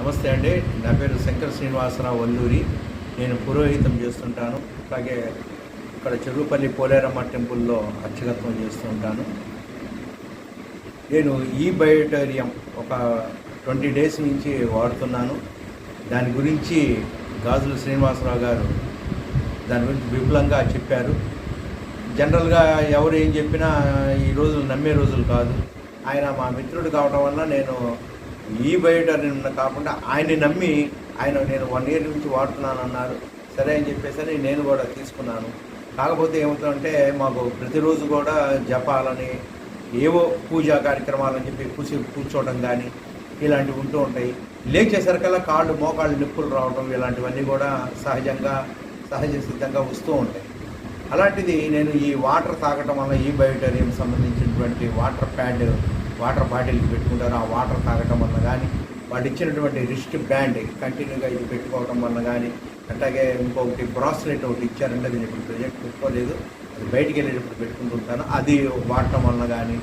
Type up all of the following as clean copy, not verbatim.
నమస్తే అండి. నా పేరు శంకర శ్రీనివాసరావు వల్లూరి. నేను పురోహితం చేస్తుంటాను. అలాగే ఇక్కడ చెరువుపల్లి పోలేరమ్మ టెంపుల్లో అర్చకత్వం చేస్తూ ఉంటాను. నేను ఈ బయోటేరియం ఒక 20 డేస్ నుంచి వాడుతున్నాను. దాని గురించి గాజుల శ్రీనివాసరావు గారు దాని గురించి విపులంగా చెప్పారు. జనరల్గా ఎవరు ఏం చెప్పినా ఈ రోజులు నమ్మే రోజులు కాదు. ఆయన మా మిత్రుడు కావడం వల్ల నేను ఈ బయోటేరియం కాకుండా ఆయన్ని నమ్మి నేను 1 year నుంచి వాడుతున్నాను అన్నారు. సరే అని చెప్పేసి నేను కూడా తీసుకున్నాను. కాకపోతే ఏమవుతుందంటే మాకు ప్రతిరోజు కూడా జపాలని ఏవో పూజా కార్యక్రమాలని చెప్పి కూర్చోవడం కానీ ఇలాంటివి ఉంటూ ఉంటాయి. లేచేసరికల్లా మోకాళ్ళు నొప్పులు రావడం ఇలాంటివన్నీ కూడా సహజ సిద్ధంగా వస్తూ ఉంటాయి. అలాంటిది నేను ఈ వాటర్ తాగటం వల్ల ఈ బయోటేరియం సంబంధించినటువంటి వాటర్ బాటిల్కి పెట్టుకుంటారు. ఆ వాటర్ తాగటం వల్ల కానీ వాళ్ళు ఇచ్చినటువంటి రిస్ట్ బ్యాండ్ కంటిన్యూగా ఇది పెట్టుకోవటం వల్ల కానీ అట్లాగే ఇంకొకటి బ్రాస్లెట్ ఒకటి ఇచ్చారంటే నేను ఇప్పుడు ప్రజెంట్ పెట్టుకోలేదు, అది బయటికి వెళ్ళేటప్పుడు పెట్టుకుంటుంటాను. అది వాడటం వల్ల కానీ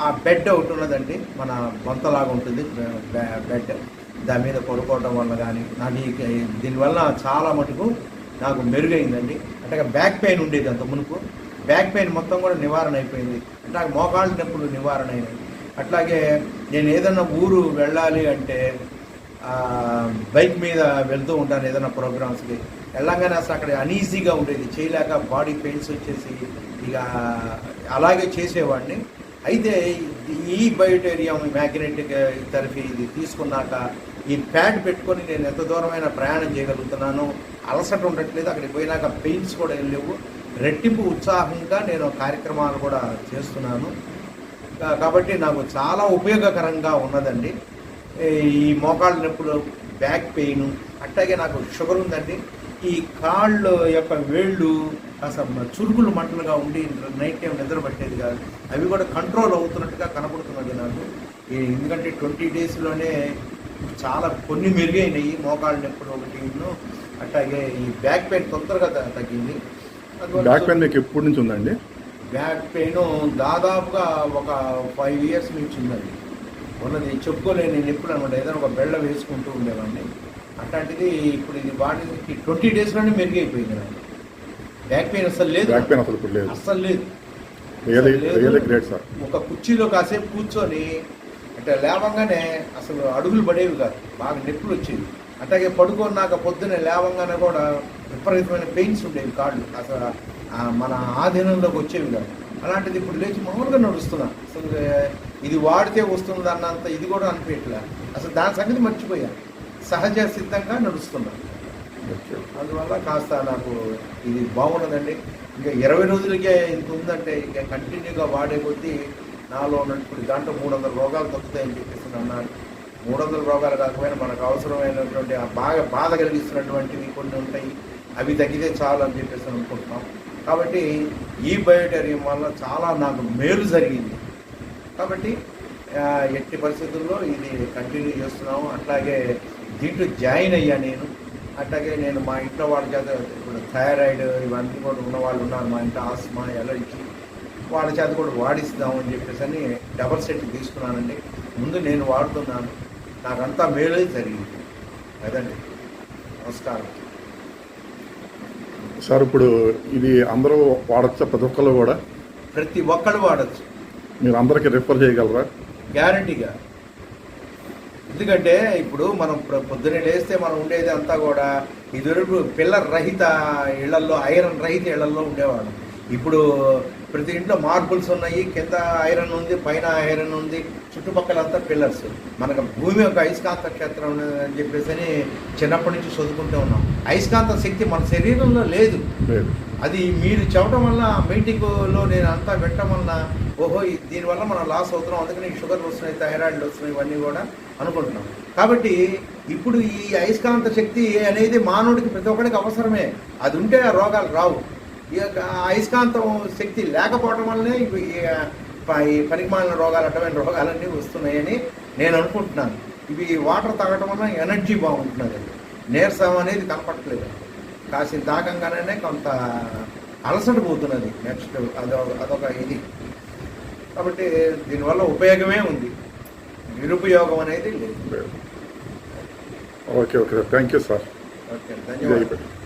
ఆ బెడ్ ఒకటి ఉన్నదండి, మన బొంతలాగా ఉంటుంది బెడ్, దాని మీద పడుకోవడం వల్ల కానీ నాకు దీనివల్ల చాలా మటుకు నాకు మెరుగైందండి. అంటే బ్యాక్ పెయిన్ ఉండేది అంత మునుపు, బ్యాక్ పెయిన్ మొత్తం కూడా నివారణ అయిపోయింది. అట్లాగే మోకాళ్ళ నొప్పులు నివారణ అయినాయి. అట్లాగే నేను ఏదైనా ఊరు వెళ్ళాలి అంటే బైక్ మీద వెళ్తూ ఉంటాను ఏదైనా ప్రోగ్రామ్స్కి. వెళ్ళంగానే అసలు అక్కడ అనీజీగా ఉండేది, చేయలేక బాడీ పెయిన్స్ వచ్చేసి ఇక అలాగే చేసేవాడిని. అయితే ఈ బయోటేరియం మ్యాగ్నెటిక్ థెరపీ ఇది తీసుకున్నాక ఈ ప్యాడ్ పెట్టుకొని నేను ఎంత దూరమైన ప్రయాణం చేయగలుగుతున్నాను, అలసట ఉండట్లేదు, అక్కడికి పోయినాక పెయిన్స్ కూడా ఏం లేవు, రెట్టింపు ఉత్సాహంగా నేను కార్యక్రమాలు కూడా చేస్తున్నాను. కాబట్టి నాకు చాలా ఉపయోగకరంగా ఉన్నదండి. ఈ మోకాళ్ళ నొప్పులు, బ్యాక్ పెయిన్, అట్లాగే నాకు షుగర్ ఉందండి. ఈ కాళ్ళు యొక్క వేళ్ళు అసలు చురుకులు మంటలుగా ఉండి నైట్ టైం నిద్ర పట్టేది కాదు, అవి కూడా కంట్రోల్ అవుతున్నట్టుగా కనపడుతున్నది నాకు. ఎందుకంటే 20 డేస్లోనే చాలా కొన్ని మెరుగైనాయి. మోకాళ్ళ నొప్పులు ఒకటి, అట్లాగే ఈ బ్యాక్ పెయిన్ తొందరగా తగ్గింది. బ్యాక్ పెయిన్ మీకు ఎప్పటి నుంచి ఉందండి? బ్యాక్ పెయిన్ దాదాపుగా ఒక 5 years నుంచి ఉందండి. ఉన్నది చెప్పుకోలేని నొప్పులు అనమాట. ఏదైనా ఒక బెళ్ళ వేసుకుంటూ ఉండేవాడిని. అట్లాంటిది ఇప్పుడు ఇది వాటికి 20 డేస్లోనే మెరుగైపోయింది నాకు. బ్యాక్ పెయిన్ అసలు లేదు, అస్సలు లేదు. ఒక కుర్చీలో కాసేపు కూర్చొని అంటే లేవంగానే అసలు అడుగులు పడేవి కాదు, బాగా నొప్పులు వచ్చేవి. అట్లాగే పడుకున్నాక పొద్దున్నే లేవంగానే కూడా విపరీతమైన పెయిన్స్ ఉండేవి కాళ్ళు, అసలు మన ఆధీనంలోకి వచ్చేవి కాదు. అలాంటిది ఇప్పుడు లేచి మామూలుగా నడుస్తున్నా. అసలు ఇది వాడితే వస్తుంది అన్నంత ఇది కూడా అనిపించలే. అసలు దాని సంగతి మర్చిపోయా, సహజ సిద్ధంగా నడుస్తున్నా. అందువల్ల కాస్త నాకు ఇది బాగున్నదండి. ఇంకా 20 రోజులకే ఇంత ఉందంటే ఇంకా కంటిన్యూగా వాడే కొద్దీ నాలో ఉన్నప్పుడు దాంట్లో 300 రోగాలు తగ్గుతాయని చెప్పేసి అన్నారు. 300 రోగాలు కాకపోయినా మనకు అవసరమైనటువంటి బాగా బాధ కలిగిస్తున్నటువంటివి కొన్ని ఉంటాయి, అవి తగ్గితే చాలు అని చెప్పేసి అనుకుంటున్నాం. కాబట్టి ఈ బయోటేరియం వల్ల చాలా నాకు మేలు జరిగింది. కాబట్టి ఎట్టి పరిస్థితుల్లో ఇది కంటిన్యూ చేస్తున్నాము. అట్లాగే దీంట్లో జాయిన్ అయ్యా నేను. అట్లాగే నేను మా ఇంట్లో వాళ్ళ చేత ఇప్పుడు థైరాయిడ్ ఇవన్నీ కూడా ఉన్న వాళ్ళు ఉన్నారు మా ఇంట్లో, ఆస్మా, ఎలర్జీ, వాళ్ళ చేత కూడా వాడిస్తామని చెప్పేసి డబల్ సెట్ తీసుకున్నానండి. ముందు నేను వాడుతున్నాను, నాకంతా మేలు జరిగింది అదండి. నమస్కారం సార్. ఇప్పుడు ఇది అందరూ వాడచ్చా? ప్రతి ఒక్కళ్ళు వాడచ్చు. మీరు అందరికీ రిఫర్ చేయగలరా? గ్యారంటీగా. ఎందుకంటే ఇప్పుడు మనం పొద్దున్నే లేస్తే మనం ఉండేది అంతా కూడా ఇదివరకు పిల్లర్ రహిత ఇళ్లల్లో, ఐరన్ రహిత ఇళ్లల్లో ఉండేవాడు. ఇప్పుడు ప్రతి ఇంట్లో మార్బుల్స్ ఉన్నాయి, కింద ఐరన్ ఉంది, పైన ఐరన్ ఉంది, చుట్టుపక్కలంతా పిల్లర్స్. మనకు భూమి ఒక అయస్కాంత క్షేత్రం అని చెప్పేసి చిన్నప్పటి నుంచి చదువుకుంటూ ఉన్నాం. అయస్కాంత శక్తి మన శరీరంలో లేదు. అది మీరు చెప్పడం వల్ల మీటింగ్లో నేను అంతా వినటం వల్ల ఓహో దీనివల్ల మనం లాస్ అవుతున్నాం, అందుకని షుగర్లు వస్తున్నాయి, థైరాయిడ్లు వస్తున్నాయి, ఇవన్నీ కూడా అనుకుంటున్నాం. కాబట్టి ఇప్పుడు ఈ అయస్కాంత శక్తి అనేది మానవుడికి ప్రతి ఒక్కరికి అవసరమే. అది ఉంటే ఆ రోగాలు రావు. ఈ యొక్క అయస్కాంతం శక్తి లేకపోవడం వల్లనే ఈ పనికిమాలిన రోగాలు, అడ్డమైన రోగాలన్నీ వస్తున్నాయని నేను అనుకుంటున్నాను. ఇవి వాటర్ తాగటం వల్ల ఎనర్జీ బాగుంటున్నది, నీరసం అనేది కనపడట్లేదు. కాసిన తాగంగానే కొంత అలసట పోతున్నది. నెక్స్ట్ అదొక ఇది. కాబట్టి దీనివల్ల ఉపయోగమే ఉంది. నిరుపయోగం అనేది లేదు. లేదు. Okay okay sir, thank you sir. Okay, ధన్యవాదాలు. జై